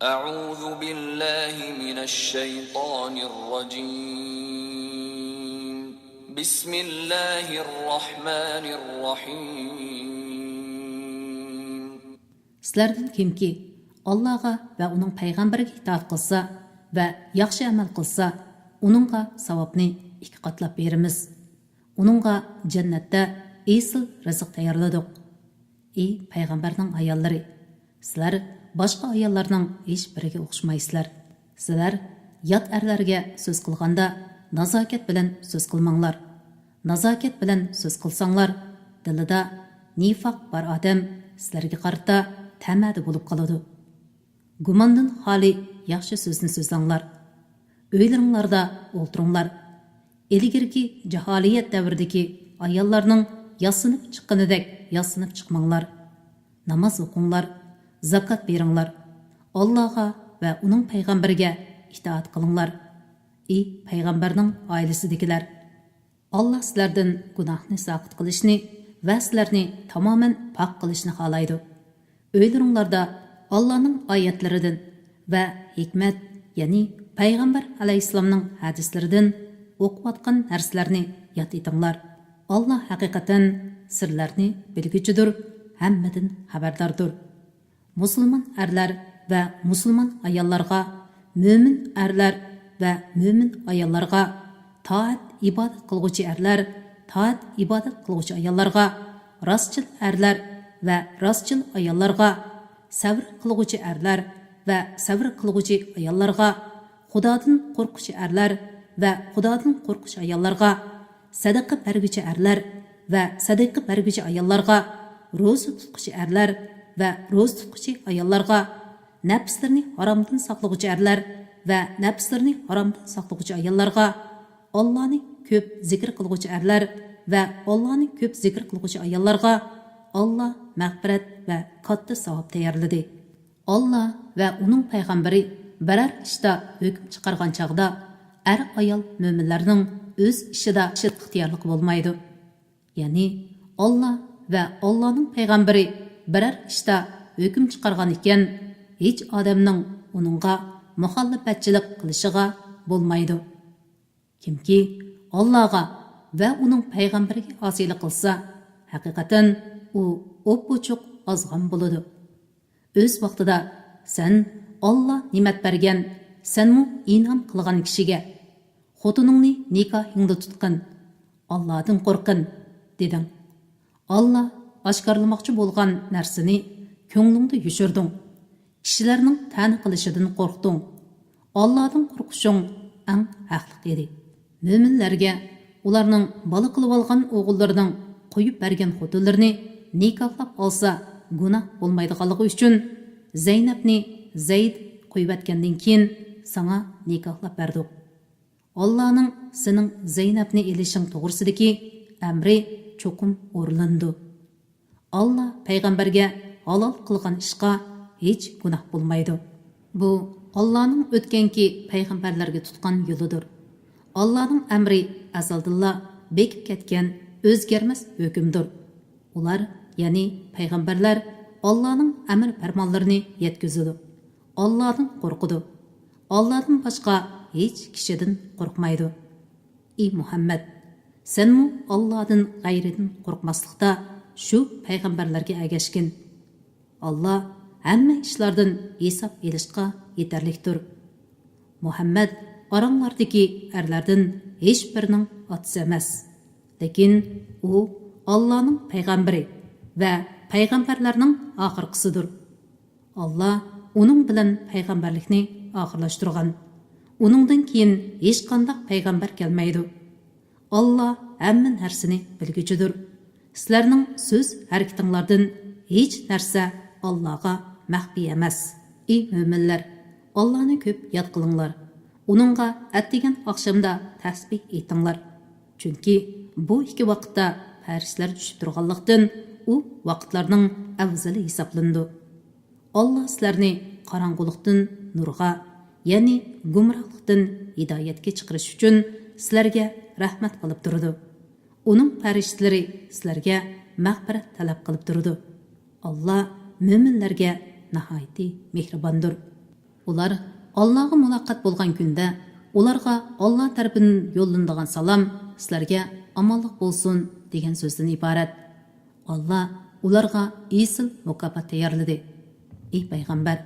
أعوذ بالله من الشيطان الرجيم بسم الله الرحمن الرحيم Sizlardan kimki Allah'a ve onun peygamberine itaat kılsa ve yaxşı amal kılsa, onunğa savabını iki qatlap berimiz. Onunğa cennette esil rızık tayarladık. Ey peygamberning ayallari, sizlar boshqa ayollarning hech biriga o'xshaysizlar. Sizlar yot erlarga so'z qilganda nazokat bilan so'z qilmanglar. Nazokat bilan so'z qilsanglar, dilida nifoq bor odam sizlarga qarata tamadi bo'lib qoladi. Gumondan xoli yaxshi so'zni so'zlanglar. Uylaringlarda o'ltiringlar. Ilgirki jaholiyat davridagi ayollarning yasinib chiqqanidek yasinib chiqmanglar. Namoz o'qinglar. Zakat beringlar. Allohga va uning payg'ambariga itoat qilinglar. Ey payg'ambarning oilasidagilar, Alloh sizlardan gunohni soqit qilishni va sizlarni tamoman pok qilishni xohlaydi. Uylaringlarda Allohning oyatlaridan va hikmat, ya'ni payg'ambar alayhissalomning hadislaridan o'qiyotgan narsalarni yod etinglar. Alloh haqiqatan sirlarni bilguchidir, hammadan xabardordir. Musulmon erlar va musulmon ayollarga, mo'min erlar va mo'min ayollarga, toat ibodat qilguvchi erlar, toat ibodat qilguvchi ayollarga, rostchil erlar va rostchil ayollarga, sabr qilguvchi erlar va sabr qilguvchi ayollarga, Xudodan qo'rquvchi erlar va Xudodan qo'rquvchi ayollarga, sadaqa berguvchi erlar va sadaqa berguvchi ayollarga, ro'za tutquchi erlar va ro'za tutquchi ayollarga, nafslarini haromdan saqlovchi erlar va nafslarini haromdan saqlovchi ayollarga, Allohni ko'p zikr qilguvchi erlar va Allohni ko'p zikr qilguvchi ayollarga Alloh mag'firat va katta savob tayyorladi. Alloh va uning payg'ambari biror ishda hukm chiqargan chog'da er ayol mo'minlarning o'z ishida ixtiyorlik bo'lmaydi. Ya'ni Alloh va Allohning payg'ambari biror ishda hukm chiqargan ekan, hech odamning uningga muxolifatchilik qilishiga bo'lmaydi. Kimki Allohga va uning payg'ambariga osiylik qilsa, haqiqatan u o'p-o'chuq ozg'on bo'ladi. O'z vaqtida sen Alloh ne'mat bergan, senmu in'om qilgan kishiga xotiningni nikohingda tutqin, Allohdan qo'rqin deding. Alloh oshkorlamoqchi bo'lgan narsani ko'nglingda yushirding. Kishilarning ta'na qilishidan qo'rqding. Allohdan qo'rqishing eng haqli edi. Mo'minlarga ularning bola qilib olgan o'g'illarining qo'yib bergan xotinlarini nikohlab olsa gunoh bo'lmaydiganligi uchun Zaynabni Zayd qo'yib keyin sana nikohlab berdik. Allohning sening Zaynabni elishing to'g'risidagi amri cho'qim o'rlandi. Alloh payg'ambarga halol qilgan ishqa hech gunoh bo'lmaydi. Bu Allohning o'tganki payg'ambarlarga tutgan yo'lidir. Allohning amri azaldilla bekib ketgan o'zgarmas hukmdir. Ular, ya'ni payg'ambarlar Allohning amr farmonlarini yetkazadi. Allohdan qo'rqadi. Allohdan boshqa hech kishidan qo'rqmaydi. Ey Muhammad, senmu Allohdan g'ayridan qo'rqmaslikda shu payg'ambarlarga agashgin. Alloh hamma ishlardan hisob elishga yetarlikdir. Muhammad oranglardagi erlardan hech birining otasi emas, lekin u Allohning payg'ambari va payg'ambarlarning oxirgisidir. Alloh uning bilan payg'ambarlikni oxirlashtirgan. Uningdan keyin hech qanday payg'ambar kelmaydi. Alloh hamma narsani bilguchidir. Sizlarning so'z harakatinglardan hech narsa Allohga maxfiy emas. Ey mo'minlar, Allohni ko'p yod qilinglar. Uningga atdigan oqshomda tasbih aytinglar. Chunki bu ikki vaqtda farishtalar tushib turganlikdan u vaqtlarning afzali hisoblandi. Alloh sizlarni qorong'ulikdan nurga, ya'ni gumrohlikdan hidoyatga chiqarish uchun sizlarga rahmat qilib turdi. Uning farishtalari sizlarga mag'firat talab qilib turdi. Alloh mo'minlarga nihoyatda mehribondir. Ular Allah'a muloqot bo'lgan kunda ularga Alloh tarafidan yo'llanadigan salom sizlarga omonlik bo'lsin degan so'zdan iborat. Alloh ularga esil mukofot tayyorladi. Ey payg'ambar,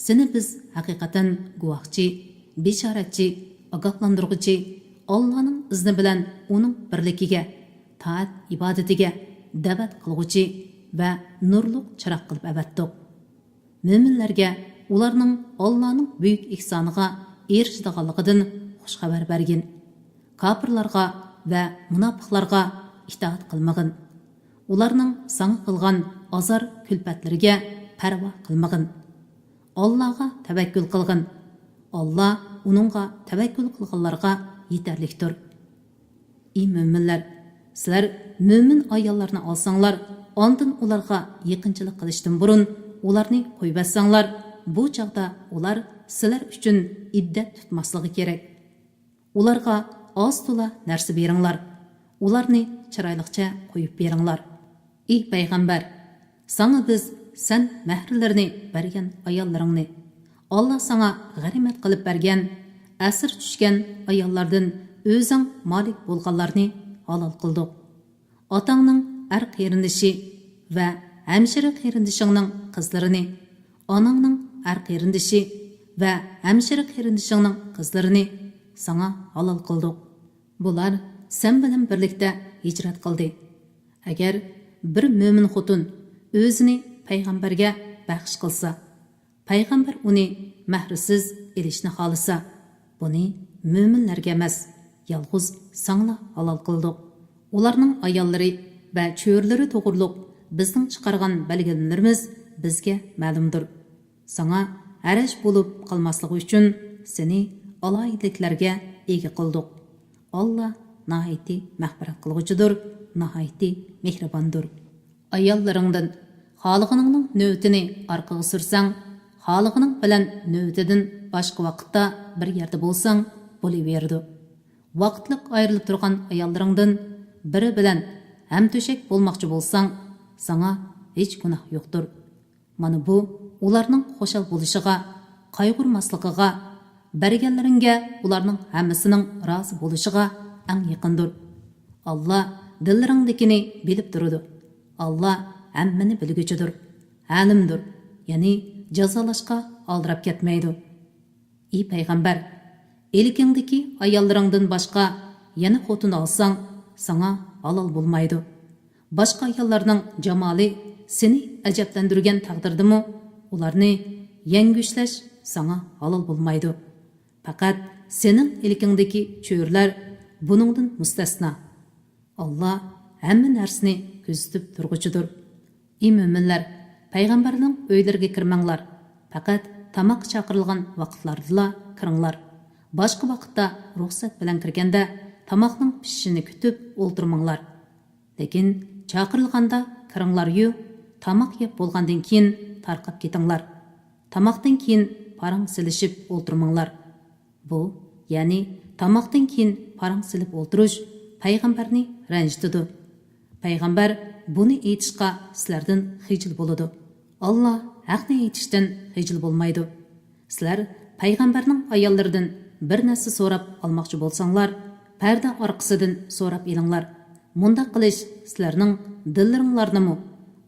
seni biz haqiqatan guvohchi, bishoratchi, ogohlantiruvchi, Allohning izni bilan uning birligiga, taat ibodatiga da'vat qilguvchi va nurliq chiroq qilib avatdiq. Mo'minlarga ularning Allohning buyuk ihsoniga erishadiganligidan xush xabar bergin. Kofirlarga va munofiqlarga itoat qilmagin. Ularning sana qilgan azor kulfatlariga parvo qilmagin. Allohga tavakkul qilgin. Alloh uningga tavakkul qilganlarga yetarlikdir. Ey mo'minlar, sizlar mo'min ayollarni olsanglar, ondan ularga yaqinchilik qilishdan burun ularni qo'yib bassanglar, bu chaqda ular sizlar uchun iddat tutmasligi kerak. Ularga oz to'la narsa beringlar. Ularni chiroyliqcha qo'yib beringlar. Ey payg'ambar, sana biz sen mahrlarni bergan ayollaringni, Alloh sana g'animat qilib bergan, asir tushgan ayollardan o'zing malik bo'lganlarni halol qildik. Otangning ar qerindishi va hamshira qerindishingning qizlarini, onangning ar qerindishi va hamshira qerindishingning qizlarini sana halol qildik. Bular sen bilan birlikda hijrat qildi. Agar bir mo'min xotun o'zini payg'ambarga baxsh qilsa, payg'ambar uni mahrisiz elishni xolisa, buni mo'minlarga emas, yolg'iz sangla halol qildik. Ularning ayollari va cho'rlari to'g'riliq bizning chiqargan belgilanlarimiz bizga ma'lumdir. Sana arash bo'lib qolmasligi uchun seni aloyidliklarga ega qildik. Alloh nihoyatda mag'firat qilg'uchidir, nihoyatda mehribondir. Ayollaringdan xoliqingning navbatini orqaga sursang, xoliqining bilan navbatidan boshqa vaqtda bir yerda bo'lsang, bo'laverdi. Vaqtliq ayrilib turgan ayollaringdan biri bilan ham to'shak bo'lmoqchi bo'lsang, sana hech gunoh yo'qdir. Mana bu ularning xo'shal bo'lishiga, qayg'urmasligiga, berganlaringga ularning hammasining rozi bo'lishiga eng yaqindir. Alloh dillaringdagini bilib turadi. Alloh hammani bilguchidir, alimdir. Ya'ni jazolashga aldirab ketmaydi. Ey payg'ambar, elkingdagi ayollaringdan boshqa yana xotin olsang, sana halol bo'lmaydi. Boshqa ayollarning jamoli seni ajablantirgan taqdirdimi, ularni yengushlash sana halol bo'lmaydi. Faqat sening elkingdagi cho'rlar buningdan mustasno. Alloh hamma narsani kuzatib turguchidir. Ey mo'minlar, payg'ambarning uylariga kirmanglar. Faqat tamoq chaqirilgan vaqtlarda kiringlar. Boshqa vaqtda ruxsat bilan kirganda tamoqning pishishini kutib o'ltirmanglar. Lekin chaqirilganda kiringlar-yu, tamoq yeb bo'lgandan keyin tarqab ketinglar. Tamoqdan keyin parang silishib o'ltirmanglar. Bu, ya'ni tamoqdan keyin parang silib o'ltirish payg'ambarni ranjitadi. Payg'ambar buni aytishga sizlardan xijil bo'ladi. Alloh haqni aytishdan xijil bo'lmaydi. Sizlar payg'ambarning ayollaridan bir narsa so'rab olmoqchi bo'lsanglar, parda orqasidan so'rab elinglar. Munda qilish sizlarning dillaringlarnimi,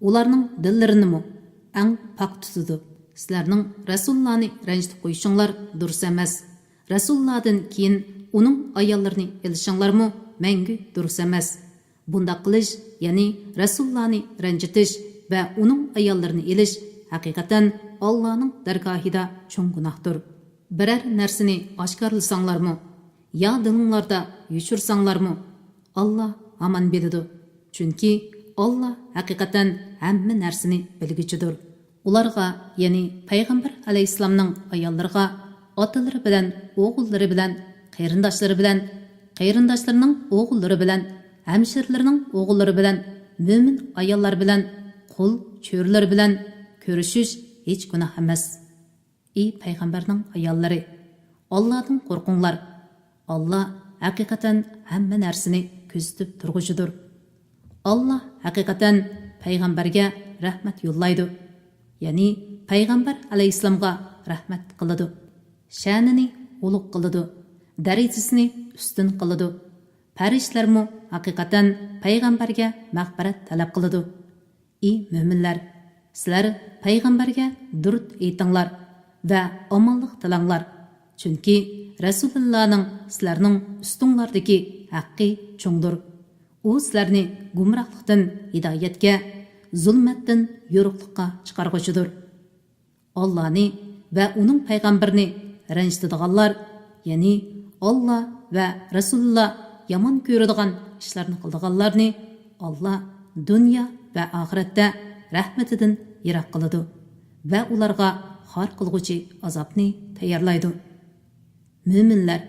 ularning dillarinimi eng pok tutadi. Sizlarning Rasulullohni ranjitib qo'yishinglar durust emas. Rasulullohdan keyin uning ayollarini elishinglarmi mangu durust emas. Bunda qilish, ya'ni Rasulullohni ranjitish va uning ayollarini elish haqiqatan Allohning dargohida cho'ng gunohdir. Biror narsani oshkorlasanglarmi, yo dilinglarda yuchursanglarmi, Alloh aman biladi. Chunki Alloh haqiqatan hamma narsani bilguchidir. Ularga, ya'ni payg'ambar alayhisolamning ayollariga otalari bilan, o'g'illari bilan, qarindoshlari bilan, qarindoshlarining o'g'illari bilan, hamshirlarining o'g'illari bilan, mo'min ayollar bilan, qul cho'rlar bilan ko'rishish hech gunoh emas. Ey payg'ambarning ayollari, Allohdan qo'rqinglar. Alloh haqiqatan hamma narsani kuzatib turguchidir. Alloh haqiqatan payg'ambarga rahmat yo'llaydi. Ya'ni payg'ambar alayhisolamga rahmat qiladi. Sha'nini ulug' qiladi. Darajasini ustun qiladi. Farishtalarmi haqiqatan payg'ambarga mag'firat talab qiladi. Ey mo'minlar, sizlar payg'ambarga durud aytinglar va omonlik tilanglar. Chunki Rasulullohning sizlarning ustinglardagi haqqi cho'ngdir. U sizlarni gumrohlikdan hidoyatga, zulmatdan yo'riqlikqa chiqarg'uchidir. Allohni va uning payg'ambarini ranjitadiganlar, ya'ni Alloh va Rasululloh yomon ko'radigan ishlarni qiladiganlarni Alloh dunyo va oxiratda rahmatidan yiroq qiladi va ularga xor qilg'uchi azobni tayyorlaydi. Mo'minlar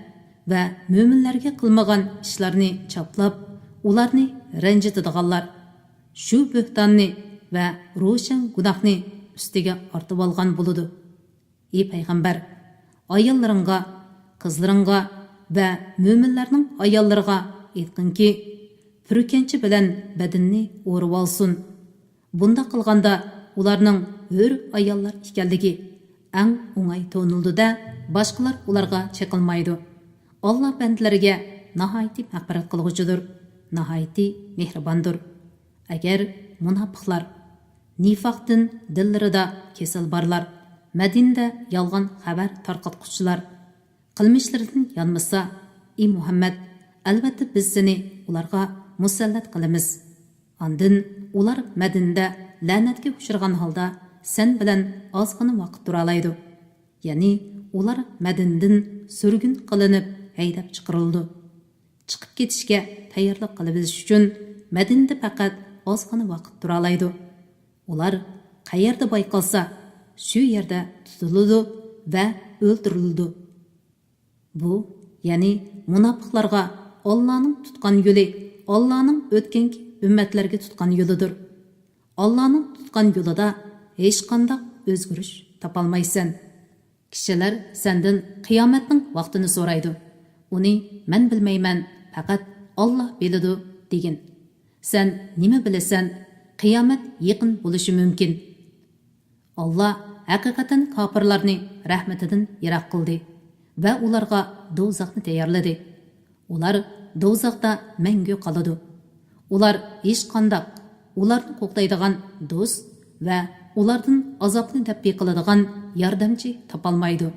va mo'minlarga qilmagan ishlarni choplab, ularni ranjitadiganlar shu bo'htonni va ro'shan gunohni ustiga ortib olgan bo'ladi. Ey payg'ambar, ayollaringga, qizlaringga va mo'minlarning ayollariga aytqinki, purkanchi bilan badanni o'rib olsin. Bunda qilganda ularning hur ayollar ekanligi eng o'ng'ay to'nildi-da, boshqalar ularga chaqilmaydi. Alloh bandalariga nihoyat mag'firat qilg'uchidir, nihoyat mehribondir. Agar munofiqlar nifaqdan dillarida kesal barlar, Madinada yolg'on xabar tarqatquchilar qilmishlaridan yanmasa, ey Muhammad, albatta biz seni ularga musallat qilamiz. Ondan ular Madinada la'natga uchragan holda sen bilan ozgina vaqt tura oladi. Ya'ni ular Madinadan surgun qilinib haydab chiqarildi. Chiqib ketishga tayyorlik qilib uchun Madinada faqat ozgina vaqt tura oladi. Ular qayerda bayqalsa, shu yerda tutiladi va o'ldirildi. Bu, ya'ni munofiqlarga Allohning tutgan yo'li, Allohning o'tgan ummatlarga tutgan yo'lidir. Allohning tutgan yo'lida hech qanday o'zgarish topolmaysan. Kishilar sendan qiyomatning vaqtini so'raydi. Uni men bilmayman, faqat Alloh biladi degan. Sen nima bilasan? Qiyomat yaqin bo'lishi mumkin. Alloh haqiqatan kofirlarni rahmatidan yiroq qildi va ularga do'zaxni tayyorladi. Ular do'zaxda mangu qoladi. Ular hech qanday ularni qo'qlaydigan do'st va ulardan azobni daf'i qiladigan yordamchi topolmaydi.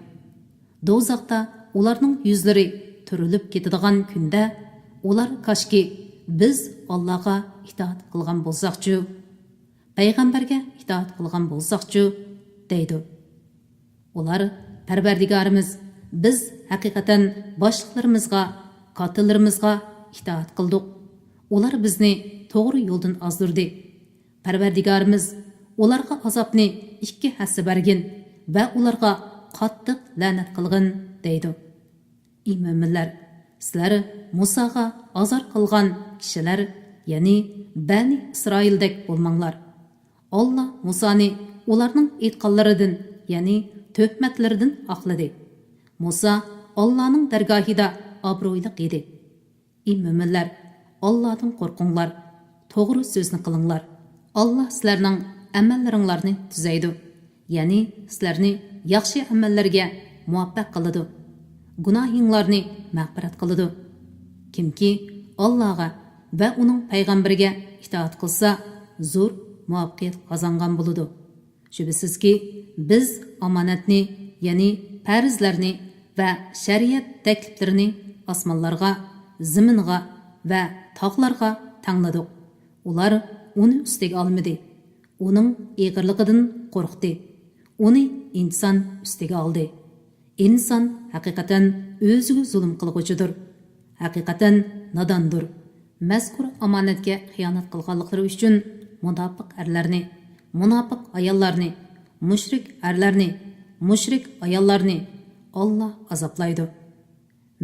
Do'zaxda ularning yuzlari turilib ketadigan kunda ular koshki biz Allohga itoat qilgan bo'lsaqchu, payg'ambarga itoat qilgan bo'lsaqchu deydi. Ular Parvardigorimiz, biz haqiqatan boshliqlarimizga, qotillarimizga itoat qildik. Ular bizni to'g'ri yo'ldan ozdirdi. Parvardigorimiz ularga azobni 2 hassa bergin va ularga qattiq la'nat qilgin deydi. Ey mo'minlar, sizlar Musoga azor qilgan kishilar, ya'ni Bani Isroildek bo'lmanglar. Alloh Musoni ularning aytqanlaridan, ya'ni tuhmatlaridan oqladi. Musa Allohning dargohida obro'li edi. Ey mo'minlar, Allohdan qo'rqinglar, to'g'ri so'zni qilinglar. Alloh sizlarning amallaringlarni tuzaydi, ya'ni sizlarni yaxshi amallarga muvaffaq qiladi. Gunohinglarni mag'firat qiladi. Kimki Allohga va uning payg'ambariga itoat qilsa, zo'r muvaffaqiyat qozongan bo'ladi. Shubhisizki, biz omonatni, ya'ni farzlarni va shariat takliflarini osmonlarga, zaminga va tog'larga tangladik. Ular uni ustiga olmadi. Uning egirligidan qo'rqdi. Uni inson ustiga oldi. İnsan haqiqatan o'ziga zulm qilg'uchidir. Haqiqatan nodondir. Mazkur omonatga xiyonat qilganliklari uchun munofiq erlarni, munofiq ayollarni, mushrik erlarni, mushrik ayollarni Alloh azoblaydi.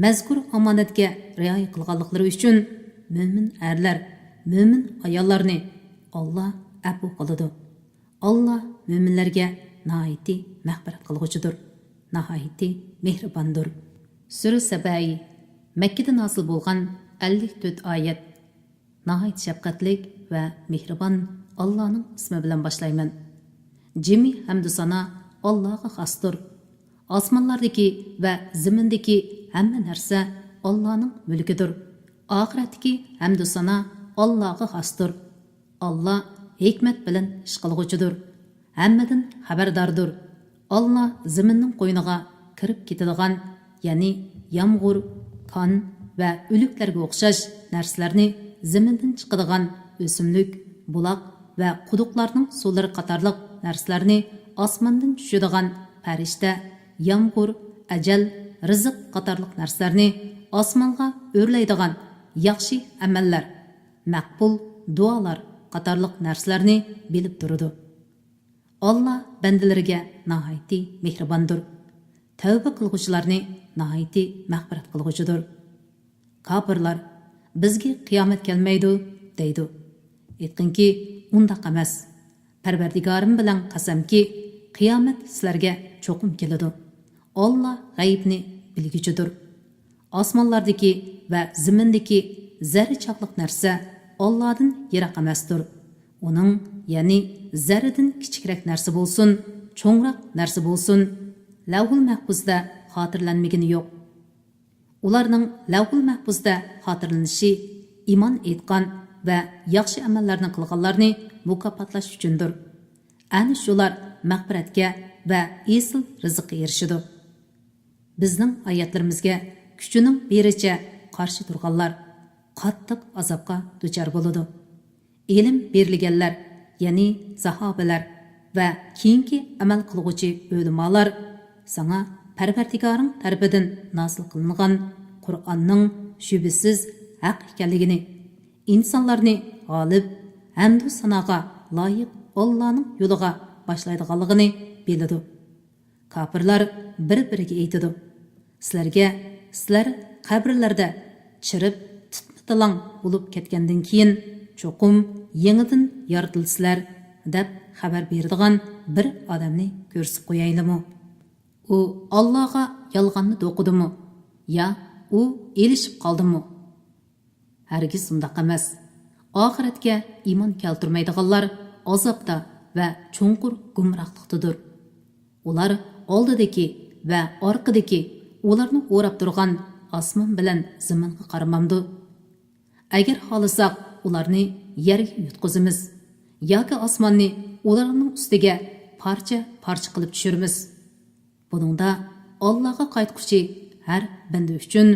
Mazkur omonatga rioya qilganliklari uchun mo'min erlar, mo'min ayollarni Alloh afv qiladi. Alloh mo'minlarga nihoyatda mag'firat qilg'uchidir. Nahayeti mehribondir. Sura Sabai Makkada nozil bo'lgan 54 oyat. Nahayet shafqatlik va mehribon Allohning ismi bilan boshlayman. Jimi hamdu sana Allohga xosdir. Osmonlardagi va zimindagi hamma narsa Allohning mulkidir. Oxiratdagi hamd sana Allohga xosdir. Alloh hikmat bilan ish qilg'uchidir. Hammadan xabardordir. Alloh ziminning qo'yniga kirib ketadigan, ya'ni yomg'ir, qon va o'liklarga o'xshash narsalarni zimindan chiqadigan o'simlik, buloq va quduqlarning suvlari qatorliq narsalarni osmondan tushadigan farishta, yomg'ir, ajal, rizq qatorliq narsalarni osmonga o'rlaydigan yaxshi amallar, maqbul duolar qatorliq narsalarni bilib turadi. Allah bandalariga nihoyatda mehribondir. Tavba qilguvchilarni nihoyatda mag'firat qilguvchidir. Kofirlar bizga qiyomat kelmaydi deydi. Aytqinki, undaq emas. Parvardigorim bilan qasamki, qiyomat sizlarga cho'qim keladi. Allah g'aybni bilguchidir. Osmonlardagi va zimindagi zarra chaqliq narsa Allohdan yiroq emasdir. Uning, ya'ni zarradan kichikroq narsa bo'lsin, cho'ngroq narsa bo'lsin, Lavhul Mahfuzda xotirlanmagani yo'q. Ularning Lavhul Mahfuzda xotirlanishi iymon etgan va yaxshi amallarni qilganlarni mukofotlash uchundir. Ana shular mag'firatga va esil rizqqa erishadi. Bizning oyatlarimizga kuchining bericha qarshi turganlar qattiq azobga duchor bo'ladi. Ilm berilganlar, ya'ni sahobalar va keyingi amal qilguvchi ulamolar sana Parvardigoring tarafidan nozil qilingan Qur'onning shubhasiz haq ekanligini, insonlarni g'olib hamdu sanoga loyiq Allohning yo'liga boshlaydiganligini biladi. Kofirlar bir-biriga aytadi: sizlar qabrlarda chirib titmitilang bo'lib ketgandan keyin cho'qim yangidan yoritilsizlar deb xabar beradigan bir odamni ko'rsib qo'yaylimi? U Allohga yolg'onni to'qidimi? Ya u elishib qoldimi? Hargiz undaq emas. Oxiratga iymon keltirmaydiganlar azobda va cho'nqur gumrohlikdadir. Ular oldidagi va orqadagi ularni o'rab turgan osmon bilan zaminga qaramamdi. Agar xohlasak, ularni yerga yutqizamiz yoki osmonni ularning ustiga parcha-parcha qilib tushiramiz. Buningda Allohga qaytquchi har banda uchun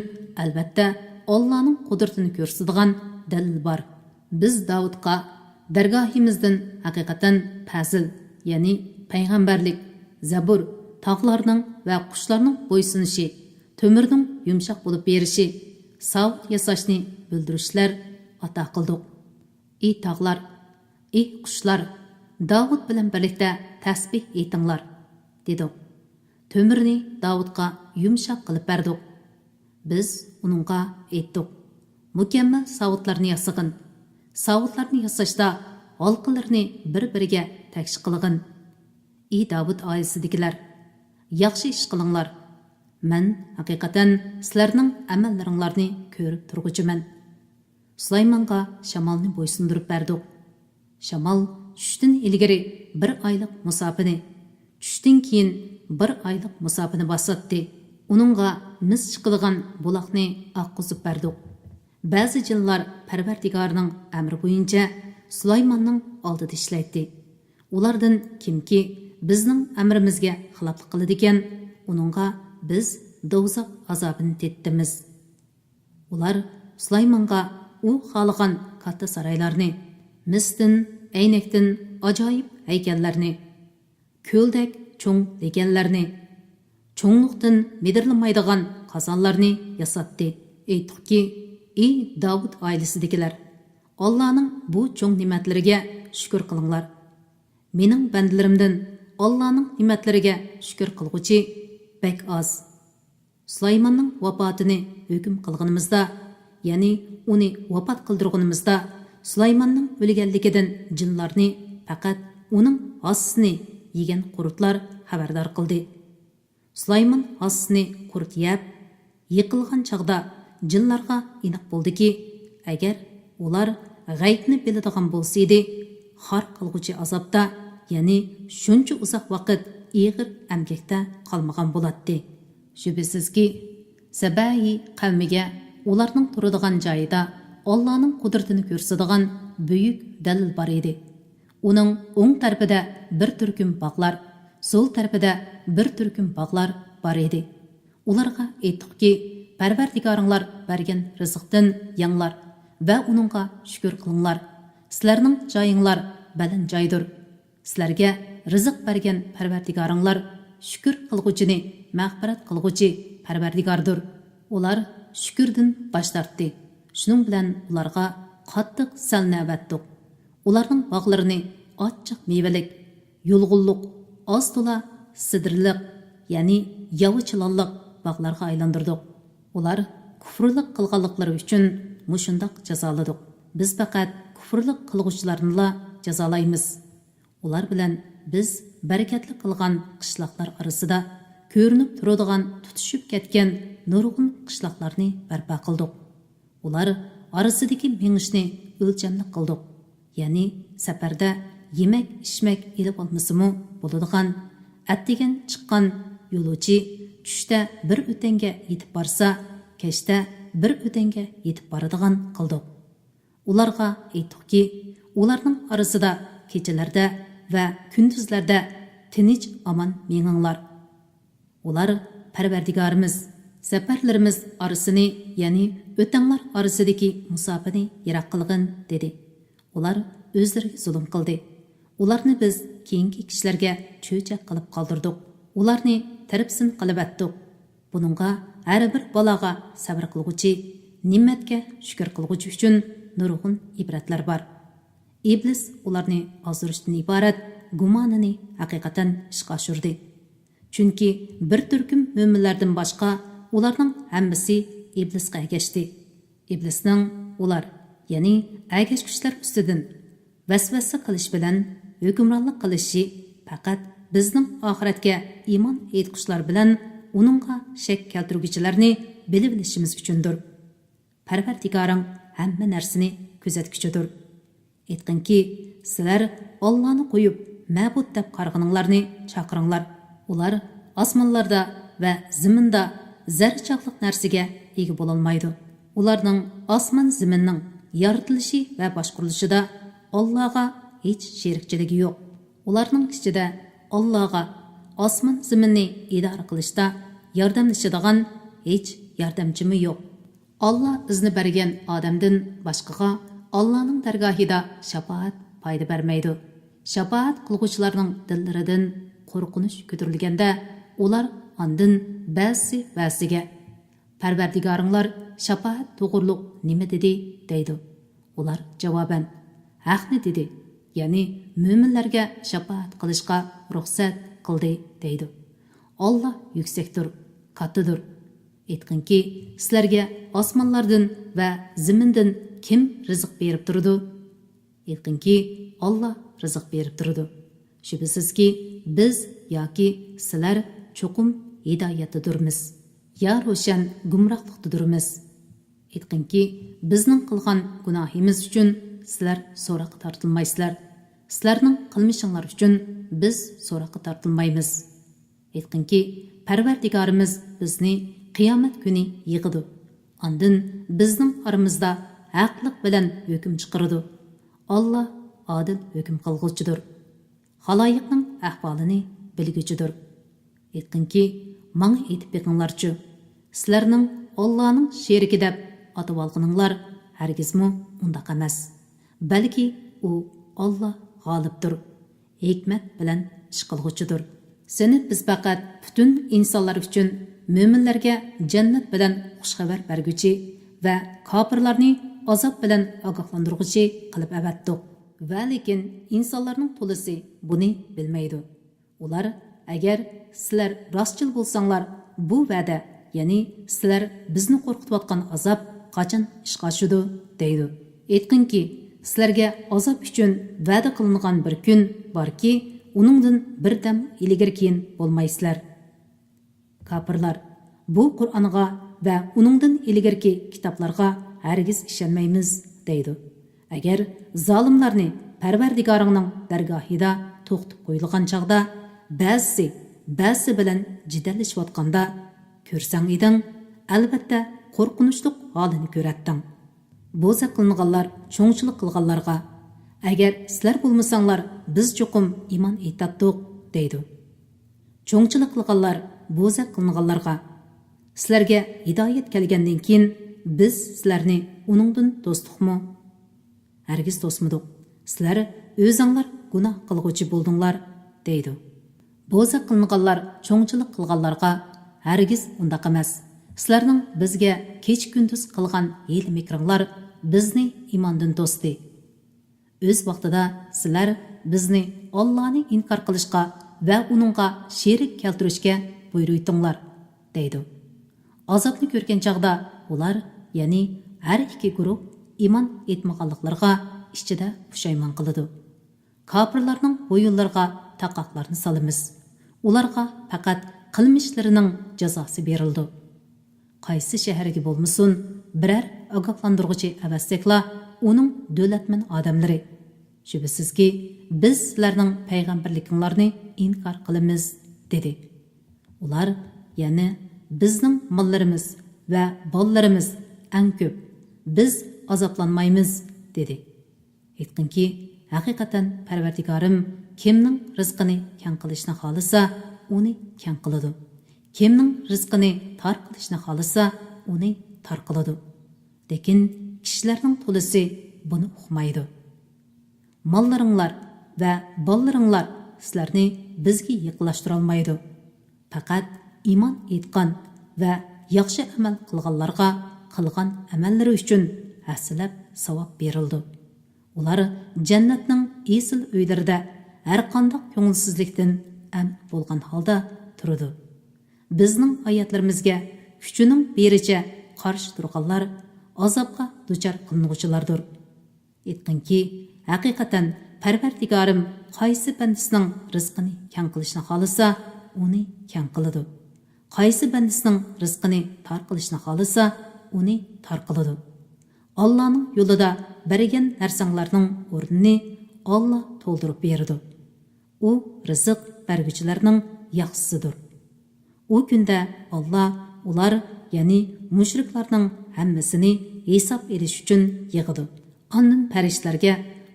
albatta Allohning qudratini ko'rsatadigan dalil bor. Biz Davudga dargohimizdan haqiqatan fazil, ya'ni payg'ambarlik, zabur, tog'larning va qushlarning bo'ysunishi, to'mirning yumshoq bo'lib berishi, savut yasashni bildirishlar ato qildik. Ey tog'lar, ey qushlar, Davud bilan birlikda tasbih aytinglar, dedik. To'mirni Davudga yumshoq qilib berdik. Biz uningga aytdik: mukammal savutlarni yasag'in. Savutlarni yasashda halqalarni bir-biriga takshi qilg'in. Ey Davud oilasidagilar, yaxshi ish qilinglar. Men haqiqatan sizlarning amallaringlarni ko'rib turguchiman. Sulaymonga shamolni bo'ysundirib berdik. Shamol tushdan ilgari 1 oylik musofani, tushdan keyin 1 oylik musofani bosatdi. Uningga mis chiqadigan buloqni oqqizib berdik. Ba'zi jinlar Parvardigorning amri bo'yicha Sulaymonning oldida ishlaydi. Ulardan kimki bizning amrimizga xiloflik qiladi ekan, uningga biz do'zax azobini tetdimiz. Ular Sulaymonga u xohlagan katta saroylarni, misdan, aynakdan ajoyib haykallarni, ko'ldak cho'ng deganlarni, cho'nglikdan medirlamaydigan qozonlarni yasatdi. Aytdiki: ey Davud oilasidagilar, Allohning bu cho'ng ne'matlariga shukr qilinglar. Mening bandalarimdan Allohning ne'matlariga shukr qilguvchi bek oz. Sulaymonning vafotini hukm qilganimizda, ya'ni uni vafot qildirganimizda, Sulaymonning o'lganligidan jinlarni faqat uning hossini yegan qurtlar xabardor qildi. Sulaymon hossini qurt yeb, yiqilgan chaqda jinlarga aniq bo'ldiki, agar ular g'aybni biladigan bo'lsa edi, xor qilg'uchi azobda, ya'ni shuncha uzoq vaqt ig'ir amgakda qolmagan bo'ladi. Shubhisizki, Sabai qavmiga ularning turadigan joyida Allohning qudratini ko'rsatadigan buyuk dalil bor edi. Uning o'ng tarafida bir turkum bog'lar, so'l tarafida bir turkum bog'lar bor edi. Ularga aytdiki, Parvardigoringlar bergan rizqdan yanglar va uningga shukr qilinglar. Sizlarning joyinglar baland joydir. Sizlarga rizq bergan Parvardigoringlar shukr qilguvchini mag'firat qilguvchi Parvardigordir. Ular shukrdan bosh tortdi. Shuning bilan ularga qattiq salnavatdiq. Ularning bog'larini ochiq mevalik, yulg'unliq, oz to'la sidirliq, ya'ni yavuchilonliq bog'larga aylantirdik. Ular kufrlik qilganliklari uchun mushundoq jazoladik. Biz faqat kufrlik qilguvchilarni jazolaymiz. Ular bilan biz barakatli qilgan qishloqlar orasida ko'rinib turadigan tutishib ketgan nurg'un qishloqlarni barpo qildik. Ular orasidagi mengishni o'lchamli qildik. Ya'ni safarda yemak, ichmak elib olmasimi bo'ladigan, atdigan chiqqan yo'lovchi tushda bir o'tanga yetib borsa, kechda bir o'tanga yetib boradigan qildik. Ularga aytdikki, ularning orasida kechalarda va kunduzlarda tinch aman menginglar. Ular Parvardigorimiz safarlarimiz orasini, ya'ni o'tanglar orasidagi musofani yiroq qilgin dedi. Ular o'zlariga zulm qildi. Ularni biz keyingi kishilarga cho'chaq qilib qoldirdik. Ularni tarifsin qilib atdik. Buningga har bir baloga sabr qilguvchi, ne'matga shukr qilguvchi uchun nurg'un ibratlar bor. Iblis ularni ozdirishdan iborat gumonini haqiqatan ishga oshirdi. Chunki bir turkum mo'minlardan boshqa ularning hammasi iblisga ergashdi. Iblisning ular, ya'ni ergashguchilar ustidan vasvasa qilish bilan hukmronlik qilishi faqat bizning oxiratga iymon etquchilar bilan uningga shak keltiruvchilarni bilib bilishimiz uchundir. Parvardigoring hamma narsani kuzatguchidir. Aytqinki, sizlar Allohni qo'yib ma'bud deb qarg'ininglarni chaqiringlar. Ular osmonlarda va zaminda zarchaqliq narsaga ega bo'la olmaydi. Ularning osmon zaminning yaratilishi va boshqarilishida Allohga hech sherikchiligi yo'q. Ularning ichida Allohga osmon zaminni idora qilishda yordamlashadigan hech yordamchimi yo'q. Alloh izni bergan odamdan boshqaga Allohning dargohida shafaat foyda bermaydi. Shafaat qilguvchilarning dillaridan qo'rqinish ko'tarilganda ular ondan ba'ziga Parvardigoringlar shafaat to'g'riliq nima dedi deydi. Ular javoban haqni dedi, ya'ni mo'minlarga shafaat qilishga ruxsat qildi deydi. Alloh yuksakdir, kattadir. Aytqinki, sizlarga osmonlardan va zamindan kim rizq berib turdi? Aytqinki, Alloh rizq berib turdi. Shubhisizki, biz yoki sizlar cho'qim hidoyatdadirmiz, yo ro'shan gumrohlikdadirmiz. Aytqinki, bizning qilgan gunohimiz uchun sizlar so'roqqa tortilmaysizlar. Sizlarning qilmishinglar uchun biz so'roqqa tortilmaymiz. Aytqinki, Parvardigorimiz bizni qiyomat kuni yig'idi. Ondan bizning oramizda haqliq bilan hukm chiqaradi. Alloh adil hukm qilguvchidir. Xaloyiqning ahvolini bilguchidir. Aytqinki, menga aytib beqinglarchi, sizlarning Allohning sherigi deb atib olganinglar hargizmi undaq emas. Balki u Alloh g'olibdir, hikmat bilan ish qilguvchidir. Seni biz faqat butun insonlar uchun mo'minlarga jannat bilan xush xabar berguchi va kofirlarni azob bilan ogohlantirguchi qilib avatdik. Va lekin insonlarning to'lisi buni bilmaydi. Ular agar sizlar rostchil bo'lsanglar, bu va'da, ya'ni sizlar bizni qo'rqitayotgan azob qachon ishga oshadi deydi. Aytqinki, sizlarga azob uchun va'da qilingan bir kun borki, uningdan birdam ilgari keyin bo'lmaysizlar. Kafirlar bu Qur'onga va uningdan ilgirki kitoblarga hargiz ishonmaymiz deydi. Agar zolimlarni Parvardigoringning dargohida to'xtib qo'yilgan chaqda ba'zi bilan jidallashayotganda ko'rsang eding, albatta qo'rqinchli holini ko'ratding. Bo'za qilinganlar cho'ngchilik qilganlarga, agar sizlar bo'lmasanglar, biz cho'qim iymon etdik deydi. Cho'ngchilik qilganlar bo'za qilinganlarga, sizlarga hidoyat kelgandan keyin biz sizlarni uningdan to'sdikmi? Hargiz to'smadik. Sizlar o'zinglar gunoh qilguvchi bo'ldinglar deydi. Bo'za qilinganlar cho'ngchilik qilganlarga hargiz undaq emas. Sizlarning bizga kech kunduz qilgan hiyla mikringlar bizni iymondan to'sdi. O'z vaqtida sizlar bizni Allohni inkor qilishga va uningga sherik keltirishga buyurdinglar deydi. Azobni ko'rgan chaqda ular, ya'ni har ikki guruh iymon etmaganliklariga ichida pushaymon qiladi. Kofirlarning bo'yinlariga taqoqlarni solamiz. Ularga faqat qilmishlarining jazosi berildi. Qaysi shaharga bo'lmasin, biror ogohlantiruvchi avastakla uning davlatman odamlari. Shubhisizki, biz sizlarning payg'ambarlikinglarni inkor qilamiz dedi. Ular, ya'ni bizning mollarimiz va bollarimiz eng ko'p. Biz azoblanmaymiz dedi. Aytqinki, haqiqatan Parvardigorim kimning rizqini keng qilishni xohlasa, uni keng qiladi. Kimning rizqini tar qilishni xohlasa, uni tar qiladi. Lekin kishilarning to'lisi buni uqmaydi. Mollaringlar va bollaringlar sizlarni bizga yaqinlashtira olmaydi. Faqat iymon etgan va yaxshi amal qilganlarga qilgan amallari uchun hasilab savob berildi. Ular jannatning esil uylarida har qanday ko'ngilsizlikdan am bo'lgan holda turadi. Bizning oyatlarimizga kuchining bericha qarshi turganlar azobga duchor qilinuvchilardir. Aytqinki, haqiqatan Parvardigorim qaysi bandasining rizqini keng qilishni xohlasa, uni keng qiladi. Qaysi bandasining rizqini tar qilishni xohlasa, uni tar qiladi. Allohning yo'lida bergan narsanglarning o'rnini Alloh to'ldirib beradi. U rizq berguchilarning yaxshisidir. U kunda Alloh ular, ya'ni mushriklarning hammasini hisob elish uchun yig'idi. Ondan farishtalarga,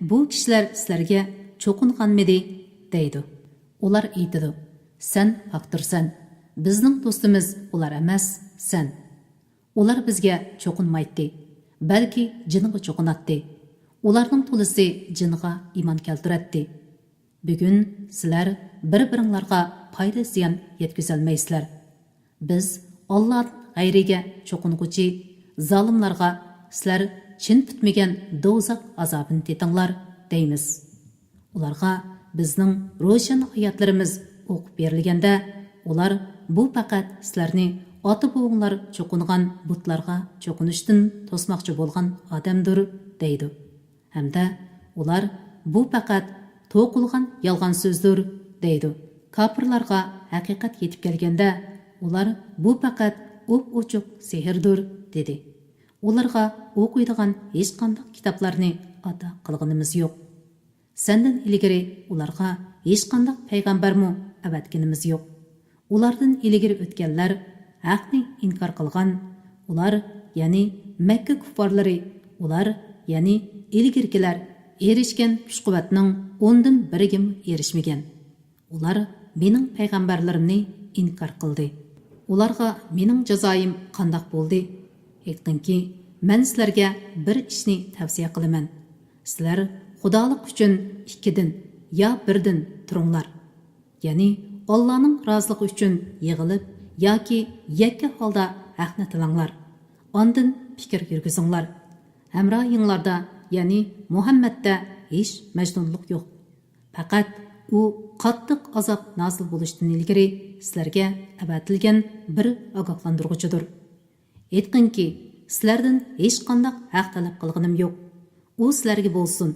bu kishilar sizlarga cho'qinganmidi deydi. Ular aytadi: "Sen haqdirsan. Bizning do'stimiz ular emas, sen." Ular bizga cho'qinmaydi, balki jiniga cho'qinatdi. Ularning to'lisi jiniga iymon keltiradi. Bugun sizlar bir-biringlarga foyda ziyon yetkazolmaysizlar. Biz Alloh g'ayriga cho'qinguchi zolimlarga sizlar chin tutmagan do'zax azobini tetinglar deymiz. Ularga bizning ro'shan oyatlarimiz o'qib berilganda, ular bu faqat sizlarni ota-bovinglar cho'qingan butlarga cho'qinishdan to'smoqchi bo'lgan odamdir deydi. Hamda ular bu faqat to'qilgan yolg'on so'zdir deydi. Kofirlarga haqiqat yetib kelganda, ular bu faqat o'p-o'chuq sehrdir dedi. Ularga o'qiydigan hech qanday kitoblarni ata qilganimiz yo'q. Sendan ilgari ularga hech qanday payg'ambarmi avatganimiz yo'q. Ulardan ilgari o'tganlar haqni inkor qilgan. Ular, ya'ni Makka kuffarlari, ular, ya'ni ilgirkilar erishgan kuch-quvvatning 10dan 1ga erishmagan. Ular mening payg'ambarlarimni inkor qildi. Ularga mening jazoim qandoq bo'ldi? Aytdimki, men sizlarga bir ishni tavsiya qilaman. Sizlar xudolik uchun 2dan yo 1dan turinglar. Ya'ni Allohning roziligi uchun yig'ilib yoki yakka holda haqni tilanglar. Ondan fikr yurgizinglar. Hamroyinglarda, ya'ni Muhammadda hech majnunlik yo'q. Faqat u qattiq azob nozil bo'lishdan ilgari sizlarga avatilgan bir ogohlantiruvchidir. Aytqinki, sizlardan hech qanday haq talab qilganim yo'q. U sizlarga bo'lsin.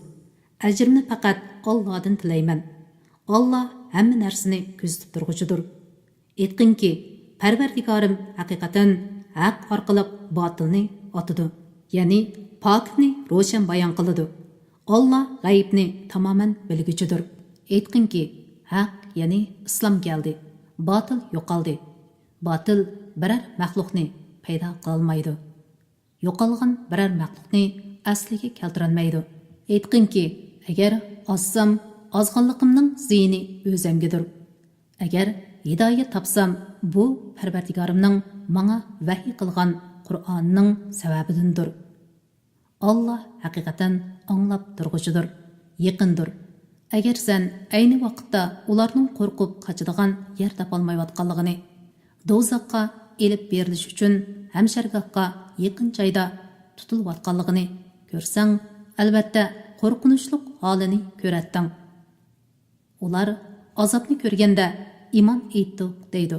Ajrni faqat Allohdan tilayman. Alloh hamma narsani kuzatib turguchidir. Aytqinki, Parvardigorim haqiqatan haq orqali botilni otadi. Ya'ni pokni ro'shan bayon qiladi. Alloh g'aybni tamoman bilguchidir. Aytqinki, haq ya'ni islom keldi. Batil yo'qoldi. Batil biror maxluqni paydo qilolmaydi. Yo'qolgan biror maxluqni asliga keltirolmaydi. Aytqinki, agar ozsam, ozg'anligimning ziyni o'zimgadir. Agar hidoyat topsam, bu Parvardigorimning menga vahiy qilgan Qur'onning sababidandir. Allah haqiqatan anglab turg'uchidir, yaqindir. Agar sen ayni vaqtda ularning qo'rqib qochadigan yer topolmayotganligini, do'zaxga elib berilish uchun hamshargohga yaqin joyda tutilayotganligini ko'rsang, albatta qo'rqinchli holini ko'ratding. Ular azobni ko'rganda iymon etdik deydi.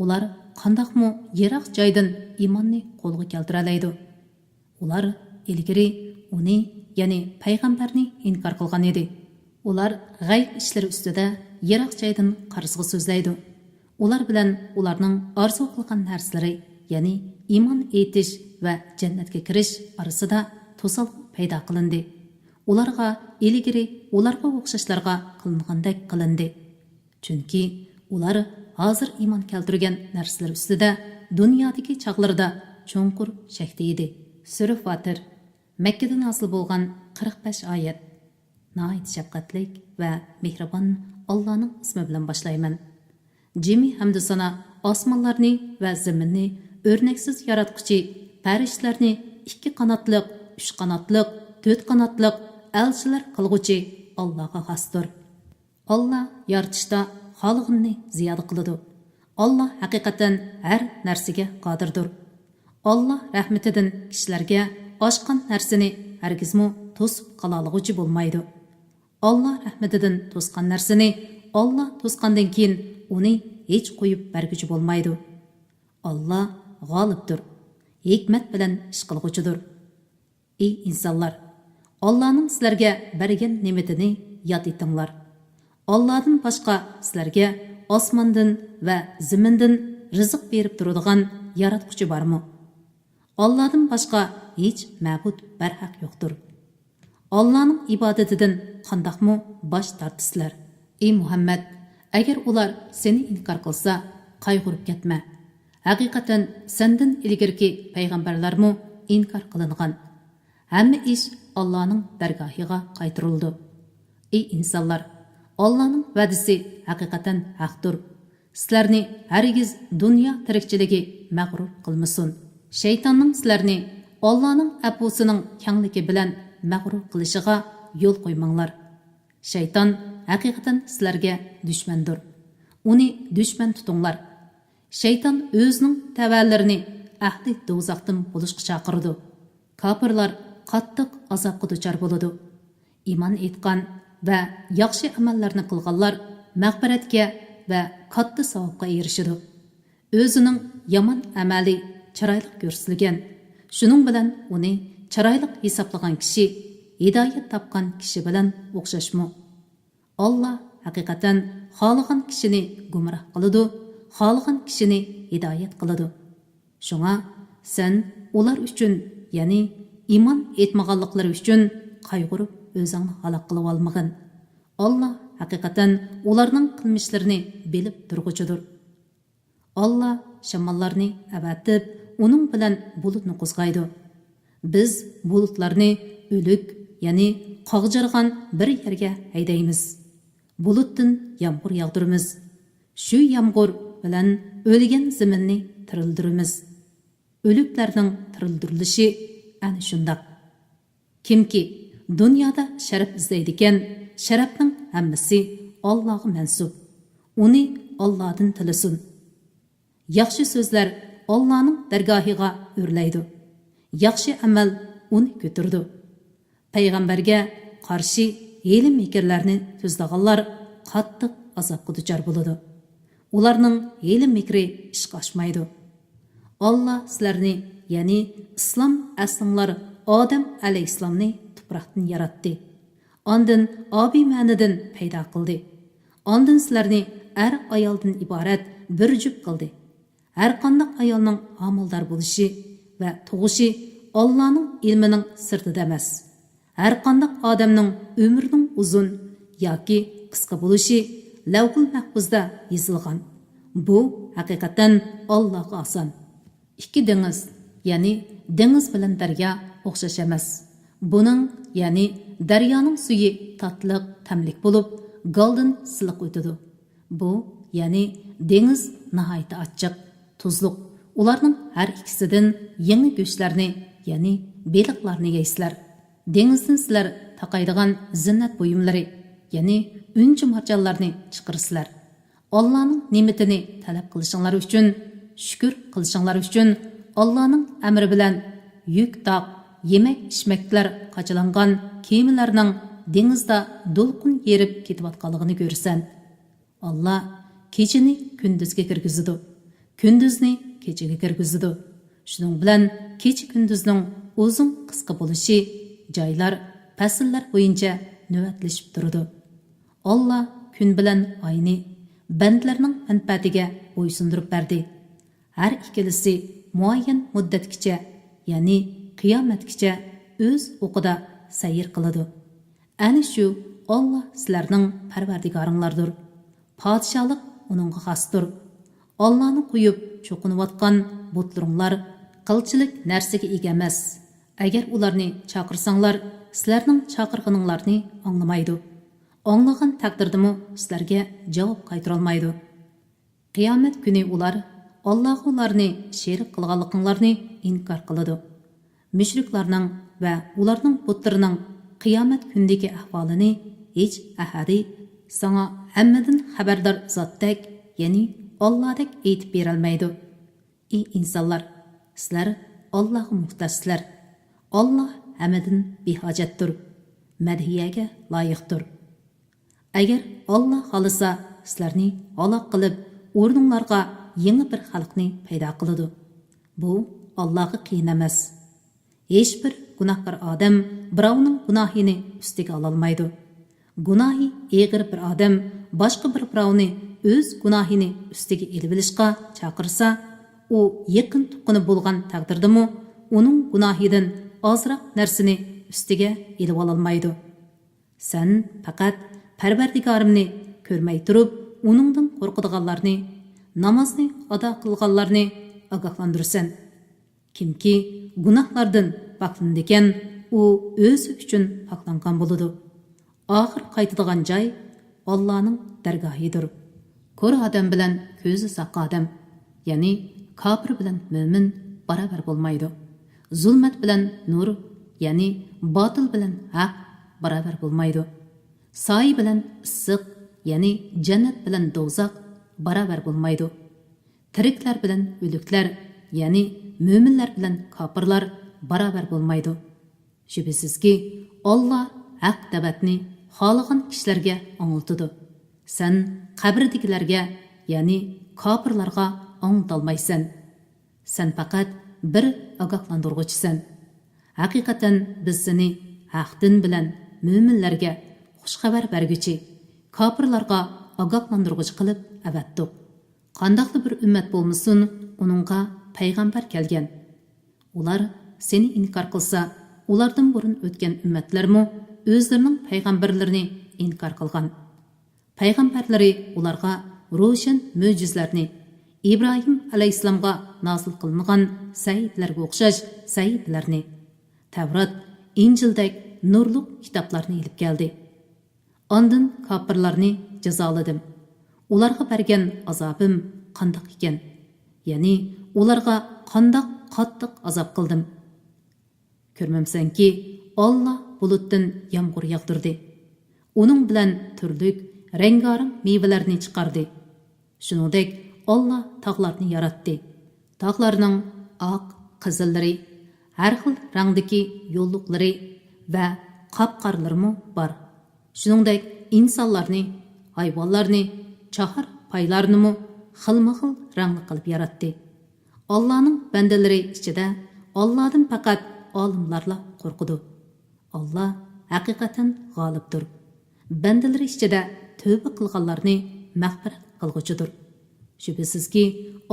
Ular qandaqmi yiroq joydan iymonni qo'lga keltira oladi. Ular ilgari uni, ya'ni payg'ambarni inkor qilgan edi. Ular g'ayb ishlari ustida yiroq joydan qarzg'i so'zlaydi. Ular bilan ularning orzu qilgan narsalari, ya'ni iymon etish va jannatga kirish orasida to'siq paydo qilindi. Ularga ilgari ularga o'xshashlarga qilingandek qilindi. Chunki ular hozir iymon keltirgan narsalar ustida dunyodagi chaqlarida cho'nqur shakda edi. Sura Fatir, Makkadan hosil bo'lgan 45 oyat. Nəhayət şəfqətlik və mehribon Allah'ın ismi bilan başlayman. Cimi hamd sana osmonlarni və zaminni örneksiz yaratquchi, farishtalarni 2 qanotlıq, 3 qanotlıq, 4 qanotlıq elchilar qilg'uchi Allohga xosdir. Allah yaratishda xoliqini ziyoda qiladi. Allah haqiqatan har narsaga qodirdir. Allah rahmetidan kishilarga oshqan narsani hargizmi to'sib qololg'uchi bo'lmaydi. Allah rahmetidan to'sqan narsani Allah to'sqandan keyin uni hech qo'yib berguchi bo'lmaydi. Allah g'olibdir. Hikmat bilan ish qilg'uchidir. Ey insonlar, Allah'ның sizlarga bergan ne'matini yod etinglar. Allah'dan boshqa sizlarga osmondan va zamindan rizq berib turadigan yaratquchi bormi? Allah'dan boshqa hech ma'bud barhaq yo'qdir. Allah'ның ibadetidan qandaqmi bosh tortisizlar? Ey Muhammad, agar ular seni inkor qilsa, qayg'urib ketma. Haqiqatan sendan ilgirki payg'ambarlarmi inkor qilingan. Hamma ish Allah'ның dargohiga qaytarildi. Ey insonlar, Allah'ның va'dasi haqiqatan haqdir. Sizlarni hargiz dunyo tirikchiligi mag'rur qilmasin. Shaytonning sizlarni Allah'ның afusining kengligi bilan mag'rur qilishiga yo'l qo'ymanglar. Shayton haqiqatan sizlarga dushmandir. Uni dushman tutinglar. Shayton o'zining tavallarini ahli do'zaxdan bo'lishga chaqirdi. Kofirlar qattiq azobga duchor bo'ladi. Iymon etgan va yaxshi amallarni qilganlar mag'firatga va katta savobga erishadi. O'zining yomon amali chiroyli ko'rsatilgan. Shuning bilan uni chiroyli hisoblagan kishi hidoyat topgan kishi bilan o'xshashmi? Allah haqiqatan xohlagan kishini gumroh qiladi, xohlagan kishini hidoyat qiladi. Shunga sen ular uchun, ya'ni iymon etmaganliklari uchun qayg'urib o'zingni halok qilib olmagin. Allah haqiqatan ularning qilmishlarini bilib turg'uchidir. Allah shamollarni avatib, uning bilan bulutni qo'zg'aydi. Biz bulutlarni o'lik, ya'ni qog'jargan bir yerga haydaymiz. Bulutdan yomg'ir yog'diramiz. Shu yomg'ir bilan o'lgan zaminni tirildiramiz. O'liklarning tirildirilishi ana shundoq. Kimki dunyoda sharaf izlaydigan, sharafning hammasi Allohga mansub. Uni Allohdan tilasin. Yaxshi so'zlar Allohning dargohiga o'rlaydi. Yaxshi amal uni ko'tirdi. Payg'ambarga qarshi hiyla mekrlarni tuzlaganlar qattiq azobga duchor bo'ladi. Ularning hiyla mekri ishga oshmaydi. Allah sizlarni, ya'ni islom aslinglar Odam alayhissalomni tuproqdan yaratdi. Ondan obi ma'nidan paydo qildi. Ondan sizlarni er ayoldan iborat bir jup qildi. Har qanday ayolning homildor bo'lishi va tug'ishi Allohning ilmining sirtida emas. Har qanday odamning umrining uzun yoki qisqa bo'lishi lavhul mahfuzda yozilgan. Bu haqiqatan Allohga oson. Ikki dengiz, ya'ni dengiz bilan daryo o'xshash emas. Buning, ya'ni daryoning suvi tatliq, tamlik bo'lib, goldan siliq o'tadi. Bu, ya'ni dengiz nihoyat achchiq, tuzliq. Ularning har ikkisidan yangi go'shtlarni, ya'ni beliqlarni yeysizlar. Dengizdan sizlar taqaydigan zinnat buyumlari, ya'ni unchi marjonlarni chiqarsizlar. Allohning ne'matini talab qilishinglar uchun, shukr qilishinglar uchun Allohning amri bilan yuk taq, yemek içmekler qachilangan kemalarning dengizda do'lqin yerib ketayotganligini ko'rsan. Allah kechini kunduzga kirgizadi, kunduzni kechaga kirgizadi. Shuning bilan kecha kunduzning uzun qisqa bo'lishi joylar, fasllar bo'yicha navbatlashib turadi. Allah kun bilan oyni bandlarning manfaatiga bo'ysundirib berdi. Har ikkilisi muayyan muddatgacha, ya'ni qiyomatgacha o'z o'qida sayr qiladi. Ana shu Allah sizlarning parvardigoringlardir. Podshohlik uningga xosdir. Allahni qo'yib cho'qinayotgan butlaringlar qilchilik narsaga ega emas. Agar ularni chaqirsanglar, sizlarning chaqirganinglarni anglamaydi. Anglagan taqdirdimi sizlarga javob qaytara olmaydi. Qiyomat kuni ular Alloh ularni sherik qilganliklarini inkor qiladi. Mushriklarning va ularning butlarining qiyomat kundagi ahvolini hech ahadi sana hammadan xabardor zotdek, ya'ni Allohdek aytib bera olmaydi. Ey insonlar, sizlar Allohga muhtojsizlar. Alloh hammadan behojatdir, madhiyaga loyiqdir. Agar Alloh xolisa, sizlarni halok qilib, o'rninglarga yangi bir xalqni paydo qiladi. Bu Allohga qiyin emas. Hech bir gunohkor odam birovning gunohini ustiga ola olmaydi. Gunohi eg'ir bir odam boshqa bir birovni o'z gunohini ustiga elib olishga chaqirsa, u yaqin tuqqani bo'lgan taqdirdami, uning gunohidan ozroq narsani ustiga elib ola olmaydi. Sen faqat Parvardigorimni ko'rmay turib, uningdan qo'rqadiganlarni, namozni ado qilganlarni ogohlantirsan. Kimki gunohlardan poklanadi ekan, u o'zi uchun poklangan bo'ladi. Oxir qaytadigan joy Allohning dargohidir. Ko'r odam bilan ko'zi saq odam, ya'ni kofir bilan mo'min barobar bo'lmaydi. Zulmat bilan nur, ya'ni botil bilan haq barobar bo'lmaydi. Soy bilan issiq, ya'ni jannat bilan do'zax barobar bo'lmaydi. Tiriklar bilan o'liklar, ya'ni mo'minlar bilan kofirlar barobar bo'lmaydi. Shubhisizki, Alloh haq davatni xohlagan kishilarga anglatadi. Sen qabrdagilarga, ya'ni kofirlarga anglatolmaysan. Sen faqat bir ogohlantiruvchisan. Haqiqatan biz seni haqdin bilan mo'minlarga xush xabar berguchi, kofirlarga ogohlantiruvchi qilib avatdik. Qandaqli bir ummat bo'lmasin, uningga payg'ambar kelgan. Ular seni inkor qilsa, ulardan burun o'tgan ummatlarmi o'zlarining payg'ambarlarini inkor qilgan. Payg'ambarlari ularga ro'shan mo'jizlarni, İbrahim alayhissalomga nozil qilingan sayidlarga o'xshash sayidlarni, Tavrat, Injildek nurliq kitoblarni ilib keldi. Ondan kofirlarni jazoladim. Ularga bergan azobim qandoq ekan? Ya'ni ularga qandoq qattiq azob qildim. Ko'rmamsanki, Alloh bulutdan yomg'ir yog'dirdi. Uning bilan turlik rengarang mevalarni chiqardi. Shuningdek, Alloh tog'larni yaratdi. Tog'larning oq, qizillari, har xil rangdagi yo'lliqlari va qop-qorlarmi bor. Shuningdek, insonlarni, hayvonlarni, chahar paylarni xilma-xil rangli qilib yaratdi. Allohning bandalari ichida Allohdan faqat olimlarla qo'rqidi. Alloh haqiqatan g'olibdir. Bandalari ichida tövbe qilganlarni mag'firat qilguchidir. Shubhisizki,